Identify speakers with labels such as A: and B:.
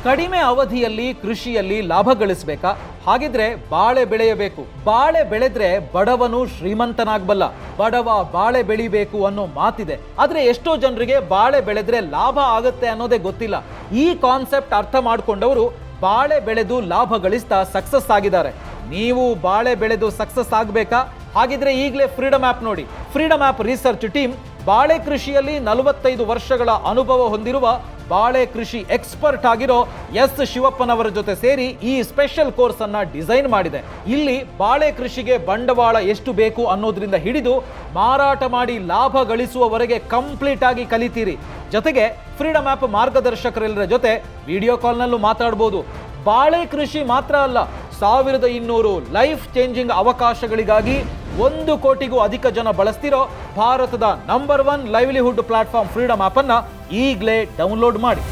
A: ಕಡಿಮೆ ಅವಧಿಯಲ್ಲಿ ಕೃಷಿಯಲ್ಲಿ ಲಾಭ ಗಳಿಸಬೇಕಾ? ಹಾಗಿದ್ರೆ ಬಾಳೆ ಬೆಳೆಯಬೇಕು. ಬಾಳೆ ಬೆಳೆದ್ರೆ ಬಡವನು ಶ್ರೀಮಂತನಾಗಬಲ್ಲ. ಬಡವ ಬಾಳೆ ಬೆಳಿಬೇಕು ಅನ್ನೋ ಮಾತಿದೆ. ಆದ್ರೆ ಎಷ್ಟೋ ಜನರಿಗೆ ಬಾಳೆ ಬೆಳೆದ್ರೆ ಲಾಭ ಆಗುತ್ತೆ ಅನ್ನೋದೇ ಗೊತ್ತಿಲ್ಲ. ಈ ಕಾನ್ಸೆಪ್ಟ್ ಅರ್ಥ ಮಾಡ್ಕೊಂಡವರು ಬಾಳೆ ಬೆಳೆದು ಲಾಭ ಗಳಿಸ್ತಾ ಸಕ್ಸಸ್ ಆಗಿದ್ದಾರೆ. ನೀವು ಬಾಳೆ ಬೆಳೆದು ಸಕ್ಸಸ್ ಆಗಬೇಕಾ? ಹಾಗಿದ್ರೆ ಈಗಲೇ ಫ್ರೀಡಮ್ ಆ್ಯಪ್ ನೋಡಿ. ಫ್ರೀಡಮ್ ಆ್ಯಪ್ ರಿಸರ್ಚ್ ಟೀಮ್ ಬಾಳೆ ಕೃಷಿಯಲ್ಲಿ 45 ವರ್ಷಗಳ ಅನುಭವ ಹೊಂದಿರುವ ಬಾಳೆ ಕೃಷಿ ಎಕ್ಸ್ಪರ್ಟ್ ಆಗಿರೋ ಎಸ್ ಶಿವಪ್ಪನವರ ಜೊತೆ ಸೇರಿ ಈ ಸ್ಪೆಷಲ್ ಕೋರ್ಸ್ ಅನ್ನ ಡಿಸೈನ್ ಮಾಡಿದೆ. ಇಲ್ಲಿ ಬಾಳೆ ಕೃಷಿಗೆ ಬಂಡವಾಳ ಎಷ್ಟು ಬೇಕು ಅನ್ನೋದ್ರಿಂದ ಹಿಡಿದು ಮಾರಾಟ ಮಾಡಿ ಲಾಭ ಗಳಿಸುವವರೆಗೆ ಕಂಪ್ಲೀಟ್ ಆಗಿ ಕಲಿತೀರಿ. ಜೊತೆಗೆ ಫ್ರೀಡಮ್ ಆ್ಯಪ್ ಮಾರ್ಗದರ್ಶಕರೆಲ್ಲರ ಜೊತೆ ವಿಡಿಯೋ ಕಾಲ್ನಲ್ಲೂ ಮಾತಾಡಬಹುದು. ಬಾಳೆ ಕೃಷಿ ಮಾತ್ರ ಅಲ್ಲ, 1200 ಲೈಫ್ ಚೇಂಜಿಂಗ್ ಅವಕಾಶಗಳಿಗಾಗಿ 1 ಕೋಟಿಗೂ ಅಧಿಕ ಜನ ಬಳಸ್ತಿರೋ ಭಾರತದ number 1 livelihood platform freedom app ಅನ್ನ ಈಗಲೇ ಡೌನ್ಲೋಡ್ ಮಾಡಿ.